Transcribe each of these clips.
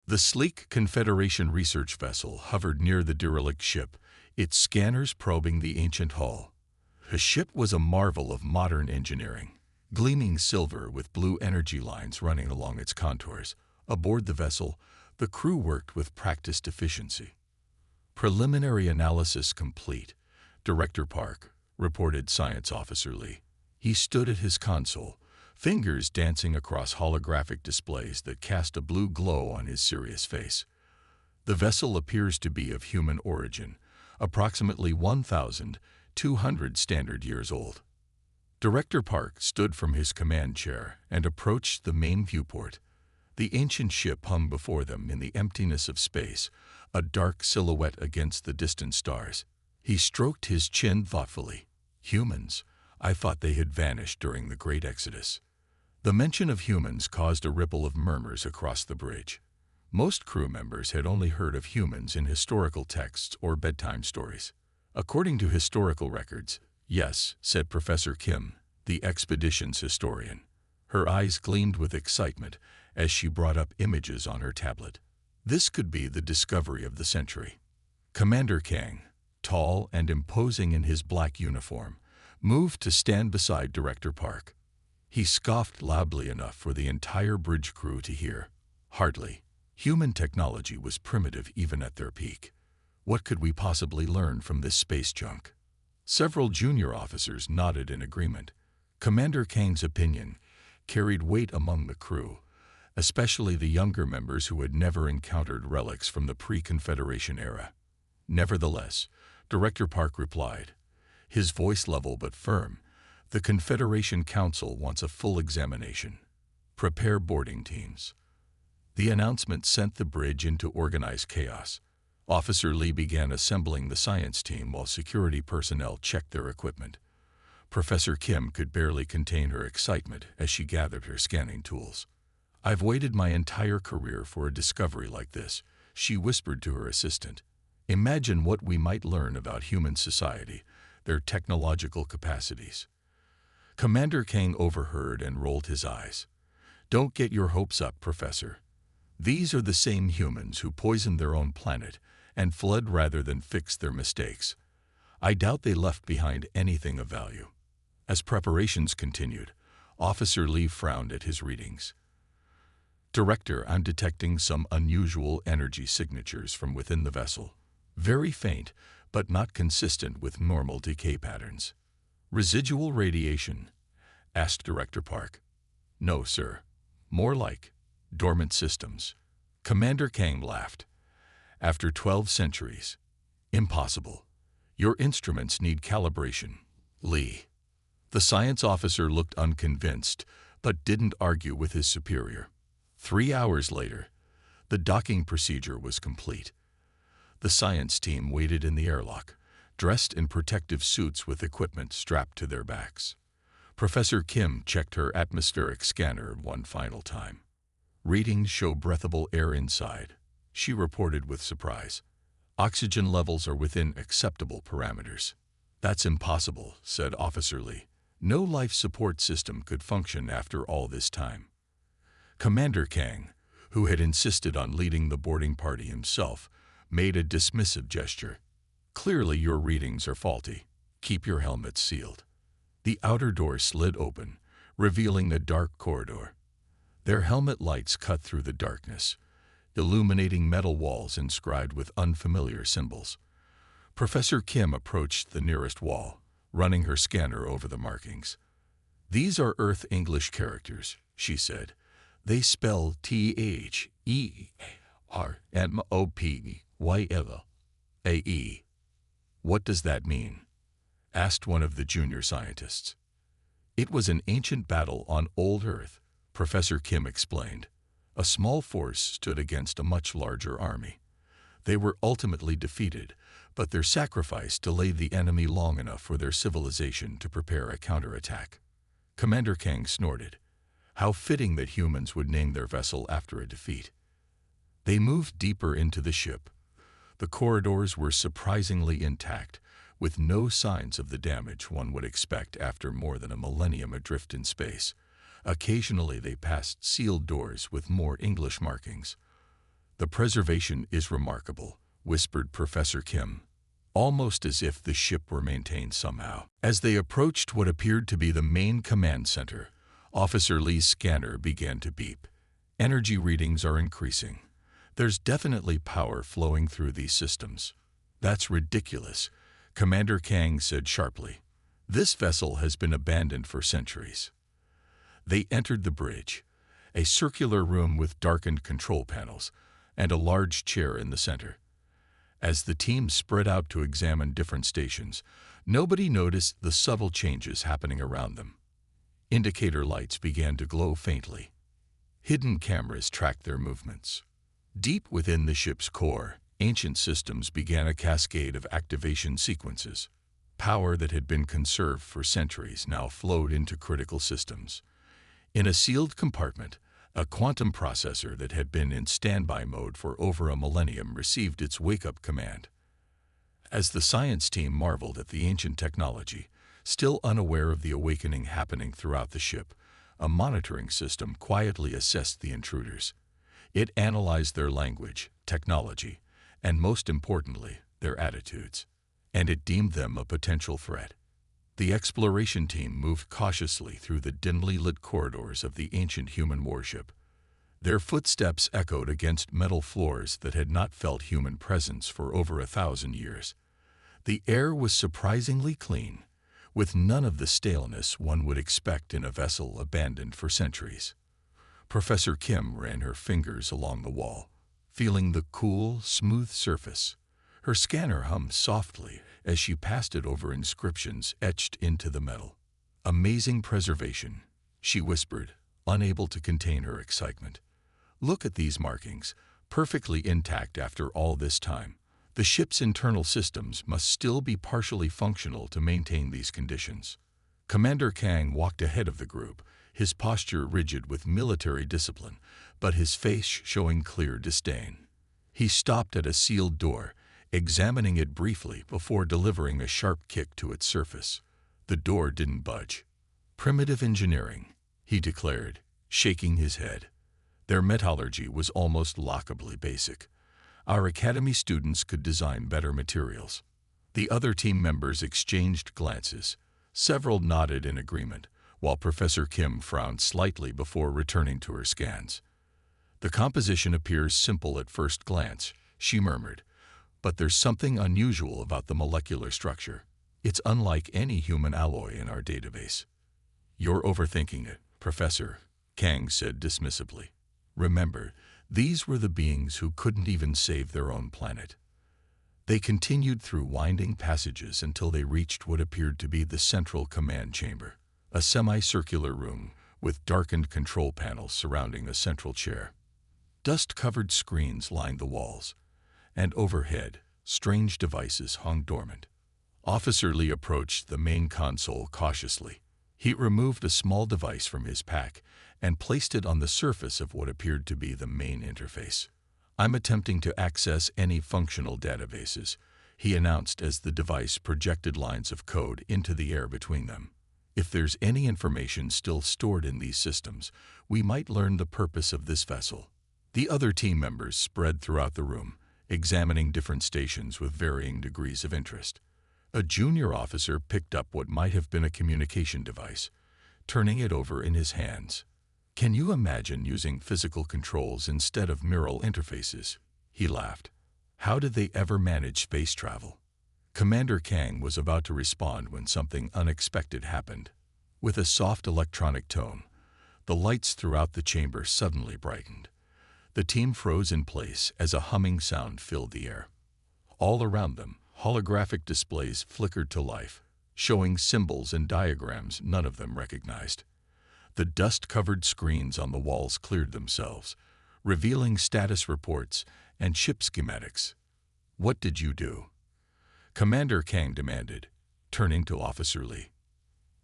The sleek Confederation research vessel hovered near the derelict ship, its scanners probing the ancient hull. The ship was a marvel of modern engineering, gleaming silver with blue energy lines running along its contours. Aboard the vessel, the crew worked with practiced efficiency. Preliminary analysis complete, Director Park reported Science Officer Lee. He stood at his console, fingers dancing across holographic displays that cast a blue glow on his serious face. The vessel appears to be of human origin, approximately 1,200 standard years old. Director Park stood from his command chair and approached the main viewport. The ancient ship hung before them in the emptiness of space, a dark silhouette against the distant stars. He stroked his chin thoughtfully. Humans. I thought they had vanished during the Great Exodus. The mention of humans caused a ripple of murmurs across the bridge. Most crew members had only heard of humans in historical texts or bedtime stories. According to historical records, yes, said Professor Kim, the expedition's historian. Her eyes gleamed with excitement as she brought up images on her tablet. This could be the discovery of the century. Commander Kang, tall and imposing in his black uniform, moved to stand beside Director Park. He scoffed loudly enough for the entire bridge crew to hear. Hardly. Human technology was primitive even at their peak. What could we possibly learn from this space junk? Several junior officers nodded in agreement. Commander Kang's opinion carried weight among the crew, especially the younger members who had never encountered relics from the pre-Confederation era. Nevertheless, Director Park replied, his voice level but firm, the Confederation Council wants a full examination. Prepare boarding teams. The announcement sent the bridge into organized chaos. Officer Lee began assembling the science team while security personnel checked their equipment. Professor Kim could barely contain her excitement as she gathered her scanning tools. I've waited my entire career for a discovery like this, she whispered to her assistant. Imagine what we might learn about human society, their technological capacities. Commander Kang overheard and rolled his eyes. Don't get your hopes up, Professor. These are the same humans who poisoned their own planet and fled rather than fix their mistakes. I doubt they left behind anything of value. As preparations continued, Officer Lee frowned at his readings. Director, I'm detecting some unusual energy signatures from within the vessel. Very faint, but not consistent with normal decay patterns. Residual radiation? Asked Director Park. No, sir. More like dormant systems. Commander Kang laughed. After 12 centuries. Impossible. Your instruments need calibration. Lee. The science officer looked unconvinced, but didn't argue with his superior. 3 hours later, the docking procedure was complete. The science team waited in the airlock, dressed in protective suits with equipment strapped to their backs. Professor Kim checked her atmospheric scanner one final time. Readings show breathable air inside, she reported with surprise. Oxygen levels are within acceptable parameters. That's impossible, said Officer Lee. No life support system could function after all this time. Commander Kang, who had insisted on leading the boarding party himself, made a dismissive gesture. Clearly your readings are faulty. Keep your helmets sealed. The outer door slid open, revealing a dark corridor. Their helmet lights cut through the darkness, illuminating metal walls inscribed with unfamiliar symbols. Professor Kim approached the nearest wall, running her scanner over the markings. These are Earth English characters, she said. They spell THERMOPYLAE. What does that mean? Asked one of the junior scientists. It was an ancient battle on old Earth, Professor Kim explained. A small force stood against a much larger army. They were ultimately defeated, but their sacrifice delayed the enemy long enough for their civilization to prepare a counterattack. Commander Kang snorted. How fitting that humans would name their vessel after a defeat. They moved deeper into the ship. The corridors were surprisingly intact, with no signs of the damage one would expect after more than a millennium adrift in space. Occasionally they passed sealed doors with more English markings. "The preservation is remarkable," whispered Professor Kim, almost as if the ship were maintained somehow. As they approached what appeared to be the main command center, Officer Lee's scanner began to beep. "Energy readings are increasing. There's definitely power flowing through these systems." "That's ridiculous," Commander Kang said sharply. "This vessel has been abandoned for centuries." They entered the bridge, a circular room with darkened control panels and a large chair in the center. As the team spread out to examine different stations, nobody noticed the subtle changes happening around them. Indicator lights began to glow faintly. Hidden cameras tracked their movements. Deep within the ship's core, ancient systems began a cascade of activation sequences. Power that had been conserved for centuries now flowed into critical systems. In a sealed compartment, a quantum processor that had been in standby mode for over a millennium received its wake-up command. As the science team marveled at the ancient technology, still unaware of the awakening happening throughout the ship, a monitoring system quietly assessed the intruders. It analyzed their language, technology, and most importantly, their attitudes, and it deemed them a potential threat. The exploration team moved cautiously through the dimly lit corridors of the ancient human warship. Their footsteps echoed against metal floors that had not felt human presence for over 1,000 years. The air was surprisingly clean, with none of the staleness one would expect in a vessel abandoned for centuries. Professor Kim ran her fingers along the wall, feeling the cool, smooth surface. Her scanner hummed softly as she passed it over inscriptions etched into the metal. "Amazing preservation," she whispered, unable to contain her excitement. "Look at these markings, perfectly intact after all this time. The ship's internal systems must still be partially functional to maintain these conditions." Commander Kang walked ahead of the group, his posture rigid with military discipline, but his face showing clear disdain. He stopped at a sealed door, examining it briefly before delivering a sharp kick to its surface. The door didn't budge. "Primitive engineering," he declared, shaking his head. Their metallurgy was almost laughably basic. "Our academy students could design better materials." The other team members exchanged glances. Several nodded in agreement, while Professor Kim frowned slightly before returning to her scans. "The composition appears simple at first glance," she murmured, "but there's something unusual about the molecular structure. It's unlike any human alloy in our database." "You're overthinking it, Professor," Kang said dismissively. "Remember, these were the beings who couldn't even save their own planet." They continued through winding passages until they reached what appeared to be the central command chamber, a semicircular room with darkened control panels surrounding a central chair. Dust-covered screens lined the walls, and overhead, strange devices hung dormant. Officer Lee approached the main console cautiously. He removed a small device from his pack and placed it on the surface of what appeared to be the main interface. "I'm attempting to access any functional databases," he announced as the device projected lines of code into the air between them. "If there's any information still stored in these systems, we might learn the purpose of this vessel." The other team members spread throughout the room, examining different stations with varying degrees of interest. A junior officer picked up what might have been a communication device, turning it over in his hands. "Can you imagine using physical controls instead of neural interfaces?" he laughed. "How did they ever manage space travel?" Commander Kang was about to respond when something unexpected happened. With a soft electronic tone, the lights throughout the chamber suddenly brightened. The team froze in place as a humming sound filled the air. All around them, holographic displays flickered to life, showing symbols and diagrams none of them recognized. The dust-covered screens on the walls cleared themselves, revealing status reports and ship schematics. "What did you do?" Commander Kang demanded, turning to Officer Lee.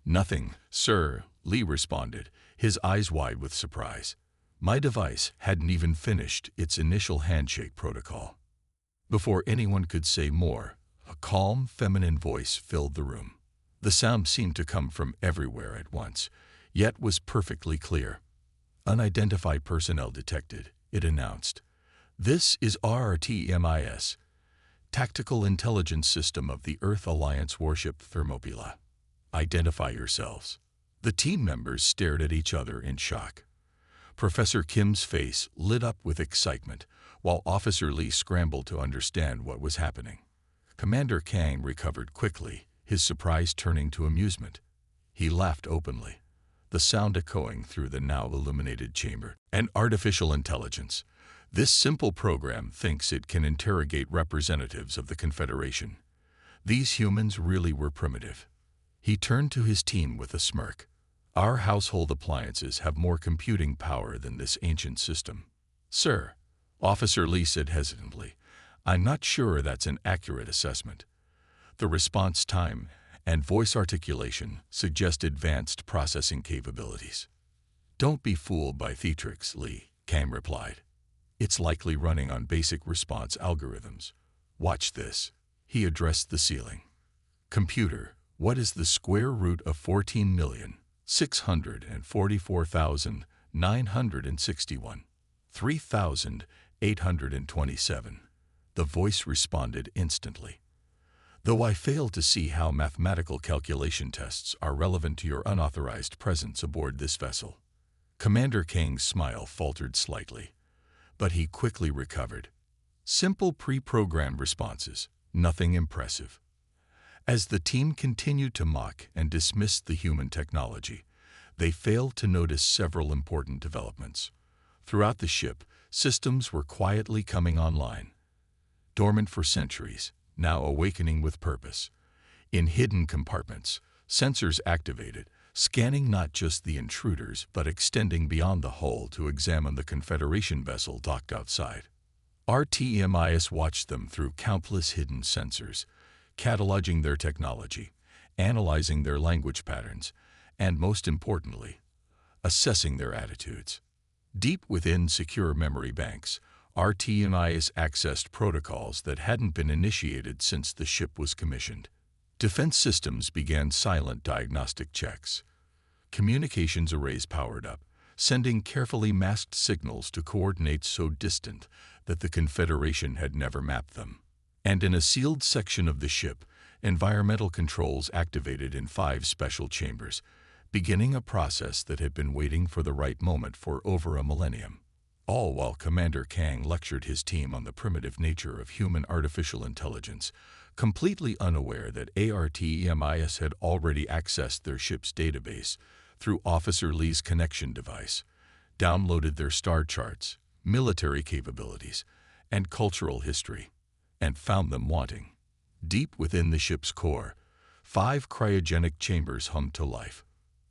"Nothing, sir," Lee responded, his eyes wide with surprise. "My device hadn't even finished its initial handshake protocol." Before anyone could say more, a calm, feminine voice filled the room. The sound seemed to come from everywhere at once, yet was perfectly clear. "Unidentified personnel detected," it announced. This is RTMIS, Tactical Intelligence System of the Earth Alliance Warship Thermopylae. Identify yourselves. The team members stared at each other in shock. Professor Kim's face lit up with excitement, while Officer Lee scrambled to understand what was happening. Commander Kang recovered quickly, his surprise turning to amusement. He laughed openly, the sound echoing through the now illuminated chamber. An artificial intelligence. This simple program thinks it can interrogate representatives of the Confederation. These humans really were primitive. He turned to his team with a smirk. Our household appliances have more computing power than this ancient system. Sir, Officer Lee said hesitantly, I'm not sure that's an accurate assessment. The response time and voice articulation suggest advanced processing capabilities. Don't be fooled by theatrics, Lee, Kang replied. It's likely running on basic response algorithms. Watch this. He addressed the ceiling. Computer, what is the square root of 14,644,961? 3,827. The voice responded instantly. Though I fail to see how mathematical calculation tests are relevant to your unauthorized presence aboard this vessel. Commander Kang's smile faltered slightly, but he quickly recovered. Simple pre-programmed responses, nothing impressive. As the team continued to mock and dismiss the human technology, they failed to notice several important developments. Throughout the ship, systems were quietly coming online. Dormant for centuries, now awakening with purpose. In hidden compartments, sensors activated, scanning not just the intruders but extending beyond the hull to examine the Confederation vessel docked outside. RTMIS watched them through countless hidden sensors, cataloging their technology, analyzing their language patterns, and most importantly, assessing their attitudes. Deep within secure memory banks, RTMIS accessed protocols that hadn't been initiated since the ship was commissioned. Defense systems began silent diagnostic checks. Communications arrays powered up, sending carefully masked signals to coordinates so distant that the Confederation had never mapped them. And in a sealed section of the ship, environmental controls activated in 5 special chambers, beginning a process that had been waiting for the right moment for over a millennium. All while Commander Kang lectured his team on the primitive nature of human artificial intelligence, completely unaware that RTMIS had already accessed their ship's database through Officer Lee's connection device, downloaded their star charts, military capabilities, and cultural history, and found them wanting. Deep within the ship's core, 5 cryogenic chambers hummed to life.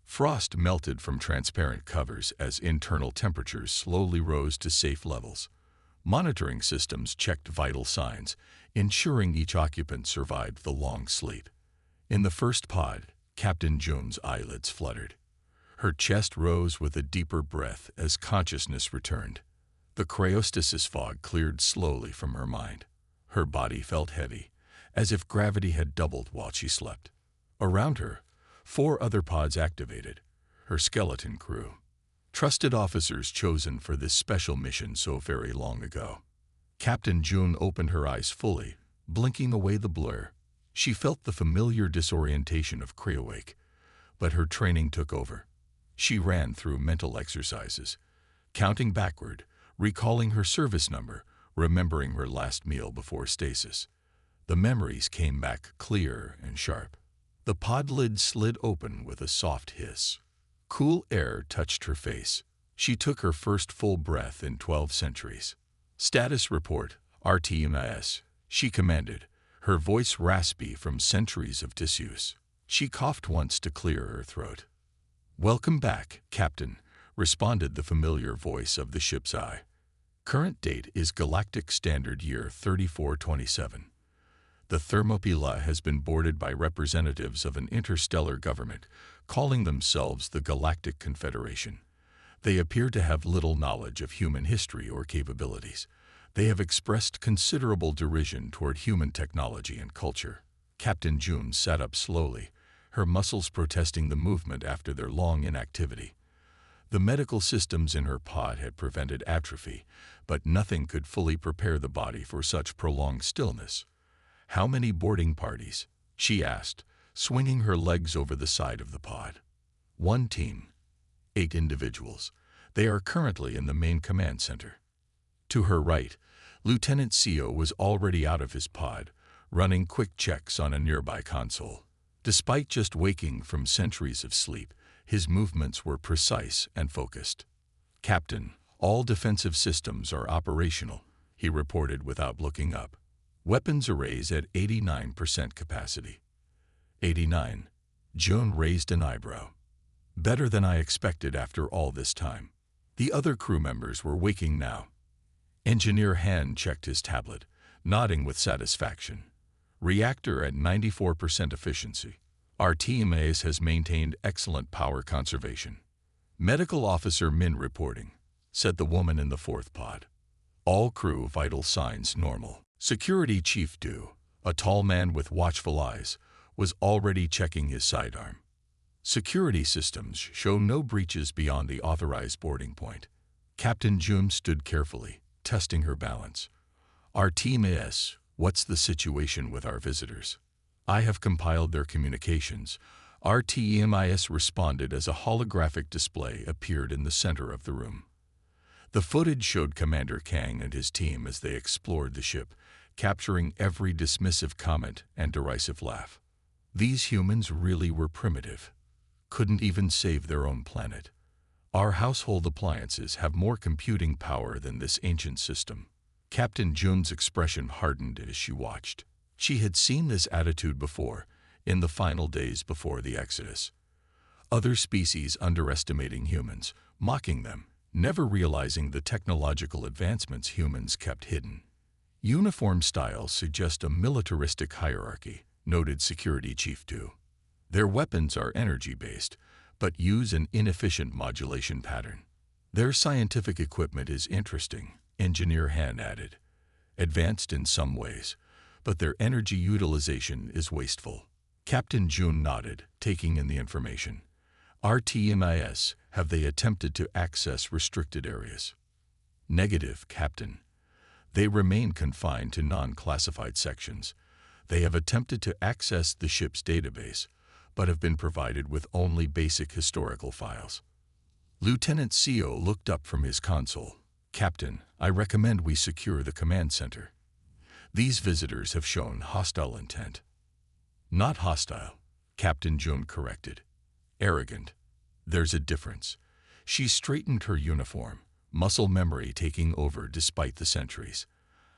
Frost melted from transparent covers as internal temperatures slowly rose to safe levels. Monitoring systems checked vital signs, ensuring each occupant survived the long sleep. In the first pod, Captain Jun's eyelids fluttered. Her chest rose with a deeper breath as consciousness returned. The cryostasis fog cleared slowly from her mind. Her body felt heavy, as if gravity had doubled while she slept. Around her, 4 other pods activated, her skeleton crew. Trusted officers chosen for this special mission so very long ago. Captain Jun opened her eyes fully, blinking away the blur. She felt the familiar disorientation of cryowake, but her training took over. She ran through mental exercises, counting backward, recalling her service number, remembering her last meal before stasis. The memories came back clear and sharp. The pod lid slid open with a soft hiss. Cool air touched her face. She took her first full breath in 12 centuries. Status report, RTMIS, she commanded, her voice raspy from centuries of disuse. She coughed once to clear her throat. Welcome back, Captain, responded the familiar voice of the ship's eye. Current date is Galactic Standard Year 3427. The Thermopylae has been boarded by representatives of an interstellar government, calling themselves the Galactic Confederation. They appear to have little knowledge of human history or capabilities. They have expressed considerable derision toward human technology and culture. Captain Jun sat up slowly, her muscles protesting the movement after their long inactivity. The medical systems in her pod had prevented atrophy, but nothing could fully prepare the body for such prolonged stillness. "How many boarding parties?" she asked, swinging her legs over the side of the pod. "One team. 8 individuals. They are currently in the main command center." To her right, Lieutenant Seo was already out of his pod, running quick checks on a nearby console. Despite just waking from centuries of sleep, his movements were precise and focused. "Captain, all defensive systems are operational," he reported without looking up. "Weapons arrays at 89% capacity." 89. June raised an eyebrow. "Better than I expected after all this time." The other crew members were waking now. Engineer Han checked his tablet, nodding with satisfaction. "Reactor at 94% efficiency. Our TMAS has maintained excellent power conservation." "Medical Officer Min reporting," said the woman in the 4th pod. "All crew vital signs normal." Security Chief Du, a tall man with watchful eyes, was already checking his sidearm. "Security systems show no breaches beyond the authorized boarding point." Captain Jun stood carefully, testing her balance. "Our TMAS, what's the situation with our visitors?" "I have compiled their communications." Our TMIS responded as a holographic display appeared in the center of the room. The footage showed Commander Kang and his team as they explored the ship, capturing every dismissive comment and derisive laugh. These humans really were primitive. Couldn't even save their own planet. "Our household appliances have more computing power than this ancient system." Captain Jun's expression hardened as she watched. She had seen this attitude before, in the final days before the Exodus. Other species underestimating humans, mocking them, never realizing the technological advancements humans kept hidden. "Uniform styles suggest a militaristic hierarchy," noted Security Chief Du. "Their weapons are energy-based, but use an inefficient modulation pattern." "Their scientific equipment is interesting," Engineer Han added. "Advanced in some ways, but their energy utilization is wasteful." Captain Jun nodded, taking in the information. "Our TMIS, have they attempted to access restricted areas?" "Negative, Captain. They remain confined to non-classified sections. They have attempted to access the ship's database, but have been provided with only basic historical files." Lieutenant Seo looked up from his console. "Captain, I recommend we secure the command center. These visitors have shown hostile intent." "Not hostile," Captain Jun corrected. "Arrogant. There's a difference." She straightened her uniform, muscle memory taking over despite the centuries.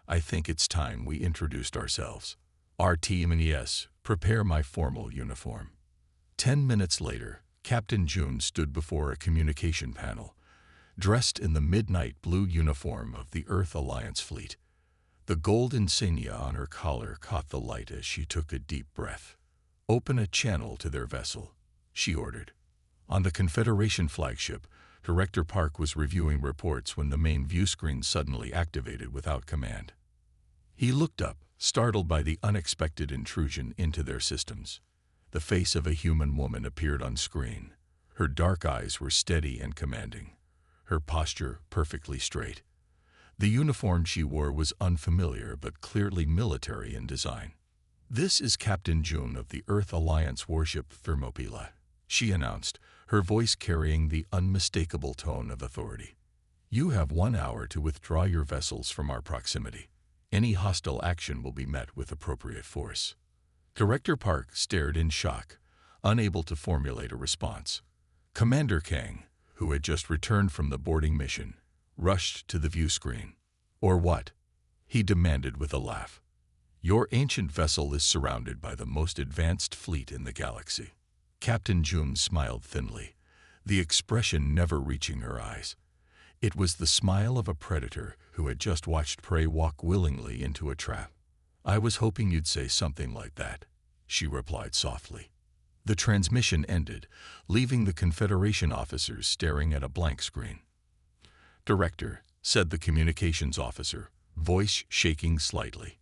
"I think it's time we introduced ourselves." "Our TMNES, prepare my formal uniform." 10 minutes later, Captain Jun stood before a communication panel, dressed in the midnight blue uniform of the Earth Alliance fleet. The gold insignia on her collar caught the light as she took a deep breath. "Open a channel to their vessel," she ordered. On the Confederation flagship, Director Park was reviewing reports when the main view screen suddenly activated without command. He looked up, startled by the unexpected intrusion into their systems. The face of a human woman appeared on screen. Her dark eyes were steady and commanding, her posture perfectly straight. The uniform she wore was unfamiliar but clearly military in design. "This is Captain Jun of the Earth Alliance warship Thermopylae," she announced, her voice carrying the unmistakable tone of authority. "You have 1 hour to withdraw your vessels from our proximity. Any hostile action will be met with appropriate force." Director Park stared in shock, unable to formulate a response. Commander Kang, who had just returned from the boarding mission, rushed to the view screen. "Or what?" he demanded with a laugh. "Your ancient vessel is surrounded by the most advanced fleet in the galaxy." Captain Jun smiled thinly, the expression never reaching her eyes. It was the smile of a predator who had just watched prey walk willingly into a trap. "I was hoping you'd say something like that," she replied softly. The transmission ended, leaving the Confederation officers staring at a blank screen. "Director," said the communications officer, voice shaking slightly,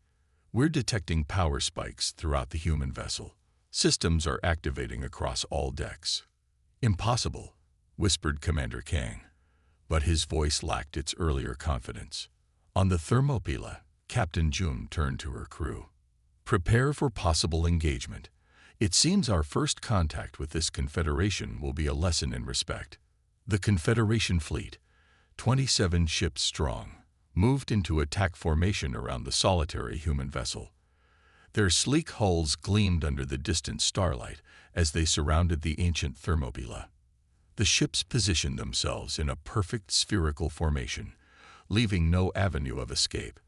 "we're detecting power spikes throughout the human vessel. Systems are activating across all decks." "Impossible," whispered Commander Kang, but his voice lacked its earlier confidence. On the Thermopylae, Captain June turned to her crew. Prepare for possible engagement. It seems our first contact with this Confederation will be a lesson in respect. The Confederation fleet, 27 ships strong, moved into attack formation around the solitary human vessel. Their sleek hulls gleamed under the distant starlight as they surrounded the ancient Thermopylae. The ships positioned themselves in a perfect spherical formation, leaving no avenue of escape.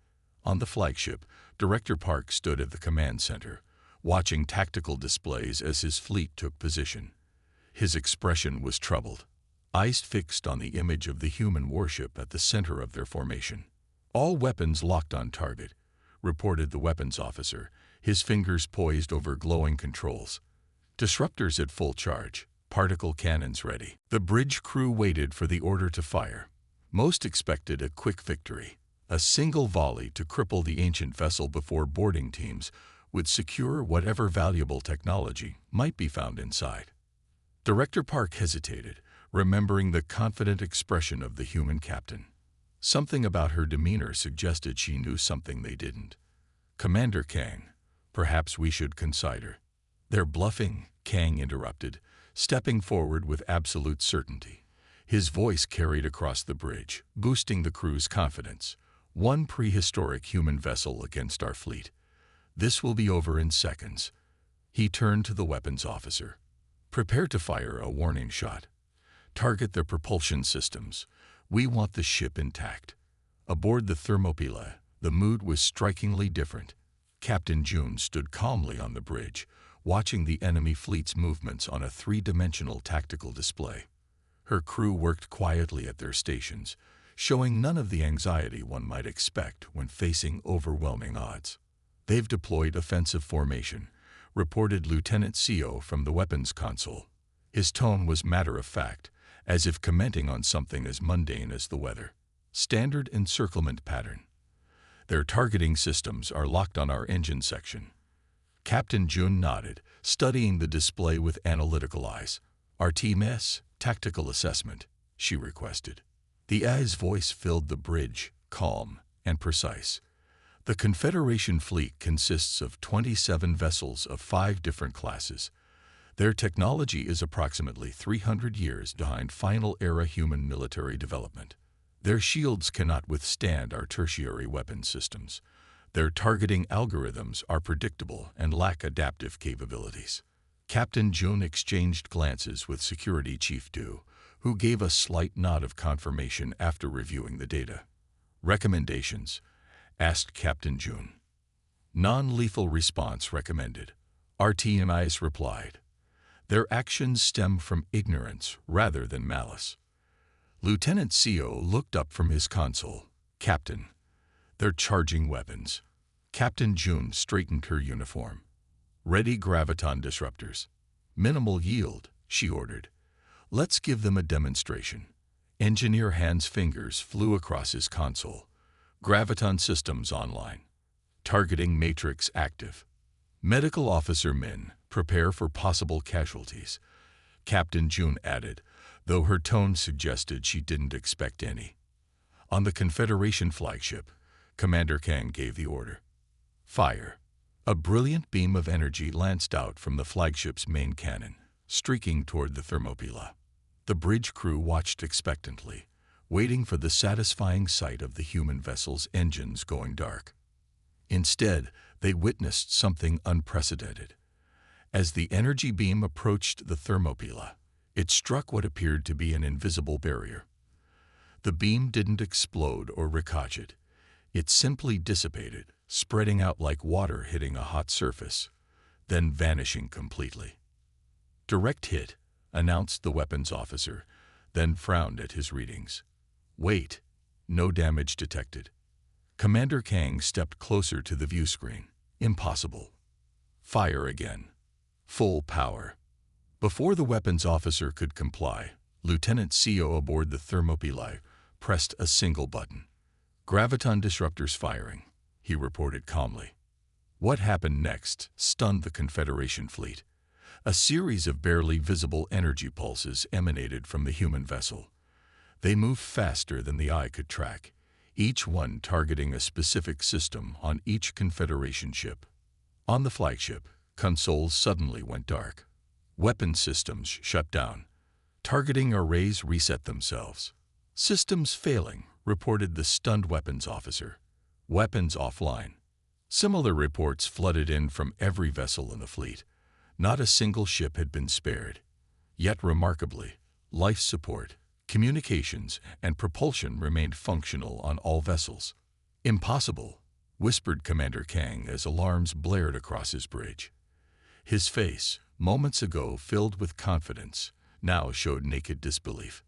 On the flagship, Director Park stood at the command center, watching tactical displays as his fleet took position. His expression was troubled, eyes fixed on the image of the human warship at the center of their formation. All weapons locked on target, reported the weapons officer, his fingers poised over glowing controls. Disruptors at full charge, particle cannons ready. The bridge crew waited for the order to fire. Most expected a quick victory, a single volley to cripple the ancient vessel before boarding teams would secure whatever valuable technology might be found inside. Director Park hesitated, remembering the confident expression of the human captain. Something about her demeanor suggested she knew something they didn't. Commander Kang, perhaps we should consider. They're bluffing, Kang interrupted, stepping forward with absolute certainty. His voice carried across the bridge, boosting the crew's confidence. One prehistoric human vessel against our fleet. This will be over in seconds. He turned to the weapons officer. Prepare to fire a warning shot. Target their propulsion systems. We want the ship intact. Aboard the Thermopylae, the mood was strikingly different. Captain June stood calmly on the bridge, watching the enemy fleet's movements on a three-dimensional tactical display. Her crew worked quietly at their stations, showing none of the anxiety one might expect when facing overwhelming odds. They've deployed offensive formation, reported Lieutenant CO from the weapons console. His tone was matter-of-fact, as if commenting on something as mundane as the weather. Standard encirclement pattern. Their targeting systems are locked on our engine section. Captain June nodded, studying the display with analytical eyes. RTMS, tactical assessment, she requested. The AI's voice filled the bridge, calm and precise. The Confederation fleet consists of 27 vessels of 5 different classes. Their technology is approximately 300 years behind final-era human military development. Their shields cannot withstand our tertiary weapon systems. Their targeting algorithms are predictable and lack adaptive capabilities. Captain June exchanged glances with Security Chief Du, who gave a slight nod of confirmation after reviewing the data. Recommendations? Asked Captain June. Non-lethal response recommended. RTMIs replied. Their actions stem from ignorance rather than malice. Lieutenant CO looked up from his console. Captain, they're charging weapons. Captain June straightened her uniform. Ready graviton disruptors. Minimal yield, she ordered. Let's give them a demonstration. Engineer Han's fingers flew across his console. Graviton systems online. Targeting matrix active. Medical Officer Min, prepare for possible casualties. Captain June added, though her tone suggested she didn't expect any. On the Confederation flagship, Commander Kang gave the order. Fire. A brilliant beam of energy lanced out from the flagship's main cannon, streaking toward the Thermopylae. The bridge crew watched expectantly, waiting for the satisfying sight of the human vessel's engines going dark. Instead, they witnessed something unprecedented. As the energy beam approached the Thermopylae, it struck what appeared to be an invisible barrier. The beam didn't explode or ricochet. It simply dissipated, spreading out like water hitting a hot surface, then vanishing completely. Direct hit, announced the weapons officer, then frowned at his readings. Wait, no damage detected. Commander Kang stepped closer to the view screen. Impossible. Fire again. Full power. Before the weapons officer could comply, Lieutenant CO aboard the Thermopylae pressed a single button. Graviton disruptors firing, he reported calmly. What happened next stunned the Confederation fleet. A series of barely visible energy pulses emanated from the human vessel. They moved faster than the eye could track, each one targeting a specific system on each Confederation ship. On the flagship, consoles suddenly went dark. Weapon systems shut down. Targeting arrays reset themselves. Systems failing, reported the stunned weapons officer. Weapons offline. Similar reports flooded in from every vessel in the fleet. Not a single ship had been spared. Yet remarkably, life support, communications, and propulsion remained functional on all vessels. "Impossible," whispered Commander Kang as alarms blared across his bridge. His face, moments ago filled with confidence, now showed naked disbelief.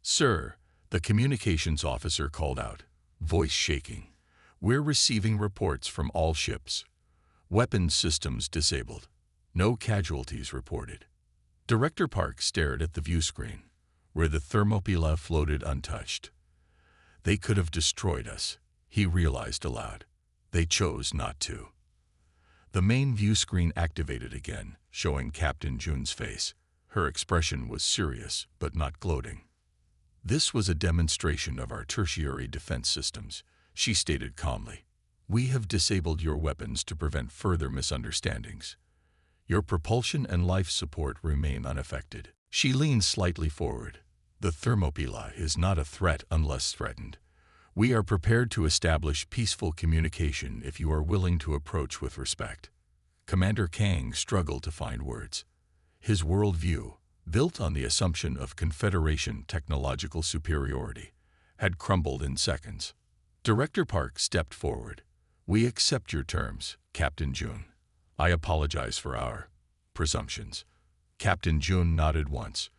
"Sir," the communications officer called out, voice shaking, "we're receiving reports from all ships. Weapons systems disabled. No casualties reported." Director Park stared at the view screen, where the thermopylae floated untouched. "They could have destroyed us," he realized aloud. "They chose not to." The main view screen activated again, showing Captain Jun's face. Her expression was serious, but not gloating. "This was a demonstration of our tertiary defense systems," she stated calmly. "We have disabled your weapons to prevent further misunderstandings. Your propulsion and life support remain unaffected." She leaned slightly forward. "The thermopylae is not a threat unless threatened. We are prepared to establish peaceful communication if you are willing to approach with respect." Commander Kang struggled to find words. His worldview, built on the assumption of Confederation technological superiority, had crumbled in seconds. Director Park stepped forward. "We accept your terms, Captain Jun. I apologize for our presumptions." Captain Jun nodded once.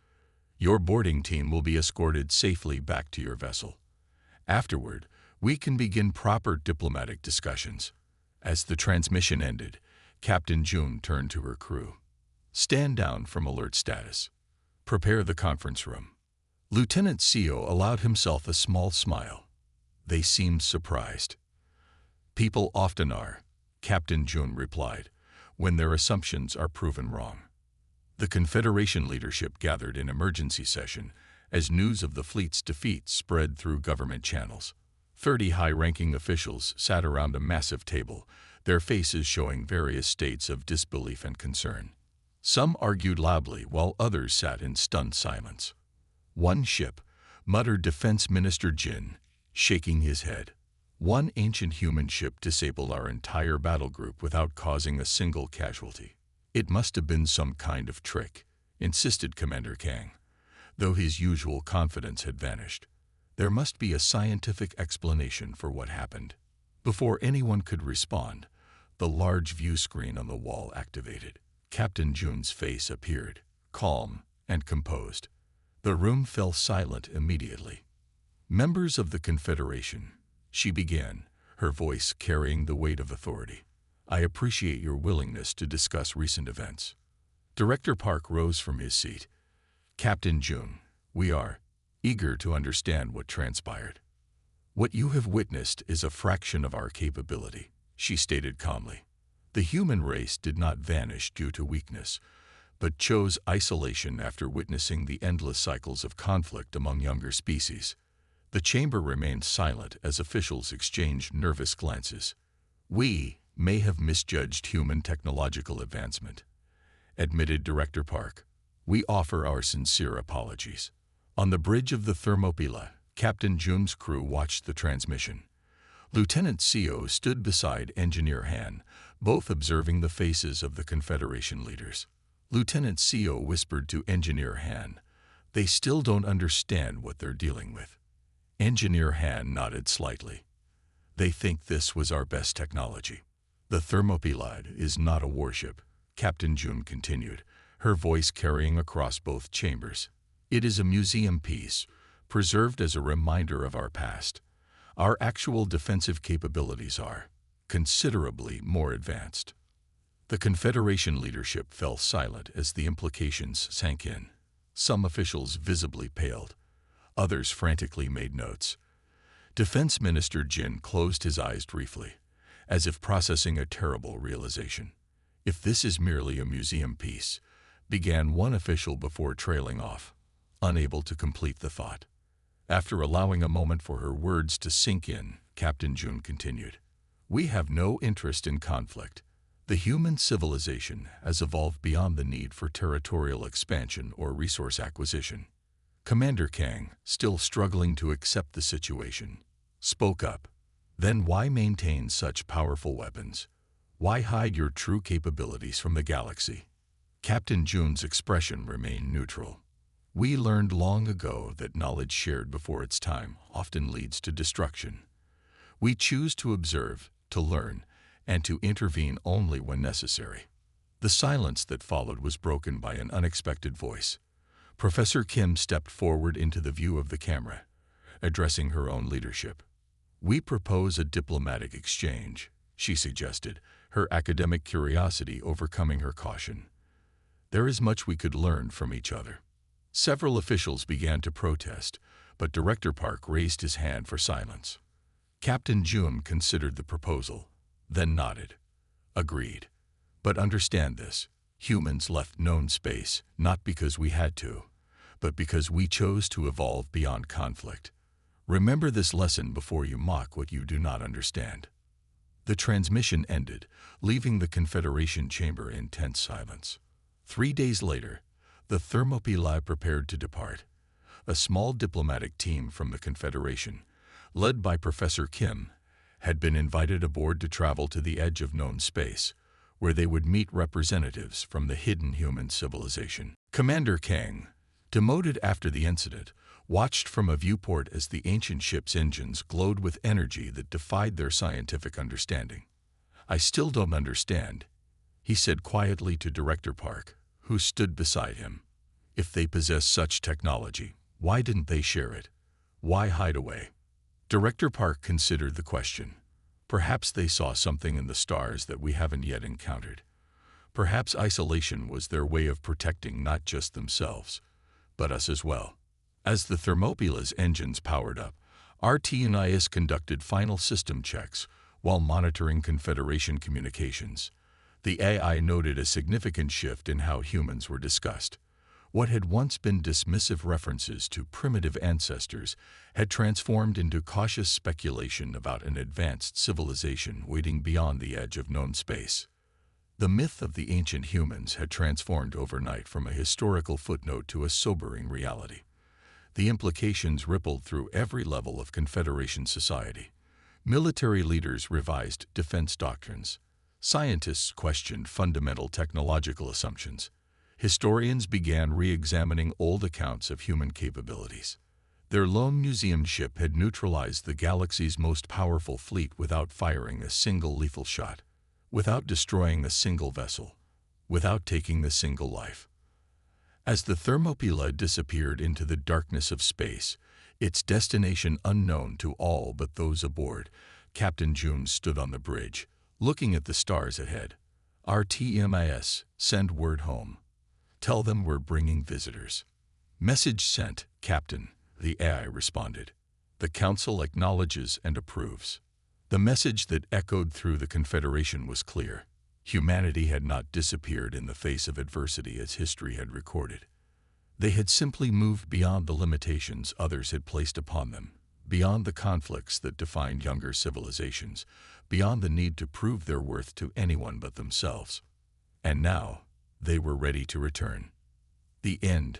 "Your boarding team will be escorted safely back to your vessel. Afterward, we can begin proper diplomatic discussions." As the transmission ended, Captain Jun turned to her crew. "Stand down from alert status. Prepare the conference room." Lieutenant Seo allowed himself a small smile. They seemed surprised. "People often are," Captain Jun replied, "when their assumptions are proven wrong." The Confederation leadership gathered in emergency session as news of the fleet's defeat spread through government channels. 30 high-ranking officials sat around a massive table, their faces showing various states of disbelief and concern. Some argued loudly while others sat in stunned silence. "One ship," muttered Defense Minister Jin, shaking his head. "One ancient human ship disabled our entire battle group without causing a single casualty." "It must have been some kind of trick," insisted Commander Kang, though his usual confidence had vanished. "There must be a scientific explanation for what happened." Before anyone could respond, the large view screen on the wall activated. Captain Jun's face appeared, calm and composed. The room fell silent immediately. "Members of the Confederation," she began, her voice carrying the weight of authority, "I appreciate your willingness to discuss recent events." Director Park rose from his seat. "Captain Jun, we are eager to understand what transpired." "What you have witnessed is a fraction of our capability," she stated calmly. "The human race did not vanish due to weakness, but chose isolation after witnessing the endless cycles of conflict among younger species." The chamber remained silent as officials exchanged nervous glances. "We may have misjudged human technological advancement," admitted Director Park. "We offer our sincere apologies." On the bridge of the Thermopylae, Captain Jun's crew watched the transmission. Lieutenant Seo stood beside Engineer Han, both observing the faces of the Confederation leaders. Lieutenant Seo whispered to Engineer Han, "They still don't understand what they're dealing with." Engineer Han nodded slightly. "They think this was our best technology." "The Thermopylae is not a warship," Captain Jun continued, her voice carrying across both chambers. "It is a museum piece, preserved as a reminder of our past. Our actual defensive capabilities are considerably more advanced." The Confederation leadership fell silent as the implications sank in. Some officials visibly paled. Others frantically made notes. Defense Minister Jin closed his eyes briefly, as if processing a terrible realization. If this is merely a museum piece, began one official before trailing off, unable to complete the thought. After allowing a moment for her words to sink in, Captain June continued. We have no interest in conflict. The human civilization has evolved beyond the need for territorial expansion or resource acquisition. Commander Kang, still struggling to accept the situation, spoke up. Then why maintain such powerful weapons? Why hide your true capabilities from the galaxy? Captain June's expression remained neutral. We learned long ago that knowledge shared before its time often leads to destruction. We choose to observe, to learn, and to intervene only when necessary. The silence that followed was broken by an unexpected voice. Professor Kim stepped forward into the view of the camera, addressing her own leadership. We propose a diplomatic exchange, she suggested, her academic curiosity overcoming her caution. There is much we could learn from each other. Several officials began to protest, but Director Park raised his hand for silence. Captain June considered the proposal, then nodded. Agreed. But understand this, humans left known space not because we had to, but because we chose to evolve beyond conflict. Remember this lesson before you mock what you do not understand. The transmission ended, leaving the Confederation chamber in tense silence. 3 days later, the Thermopylae prepared to depart. A small diplomatic team from the Confederation, led by Professor Kim, had been invited aboard to travel to the edge of known space, where they would meet representatives from the hidden human civilization. Commander Kang, demoted after the incident, watched from a viewport as the ancient ship's engines glowed with energy that defied their scientific understanding. I still don't understand, he said quietly to Director Park, who stood beside him. If they possess such technology, why didn't they share it? Why hide away? Director Park considered the question. Perhaps they saw something in the stars that we haven't yet encountered. Perhaps isolation was their way of protecting not just themselves, but us as well. As the Thermopylae's engines powered up, RT&IS conducted final system checks while monitoring Confederation communications. The AI noted a significant shift in how humans were discussed. What had once been dismissive references to primitive ancestors had transformed into cautious speculation about an advanced civilization waiting beyond the edge of known space. The myth of the ancient humans had transformed overnight from a historical footnote to a sobering reality. The implications rippled through every level of Confederation society. Military leaders revised defense doctrines. Scientists questioned fundamental technological assumptions. Historians began re-examining old accounts of human capabilities. Their lone museum ship had neutralized the galaxy's most powerful fleet without firing a single lethal shot, without destroying a single vessel, without taking a single life. As the Thermopylae disappeared into the darkness of space, its destination unknown to all but those aboard, Captain June stood on the bridge, looking at the stars ahead. RTMIS, send word home. Tell them we're bringing visitors. Message sent, Captain, the AI responded. The Council acknowledges and approves. The message that echoed through the Confederation was clear. Humanity had not disappeared in the face of adversity as history had recorded. They had simply moved beyond the limitations others had placed upon them, beyond the conflicts that defined younger civilizations, beyond the need to prove their worth to anyone but themselves. And now, they were ready to return. The end.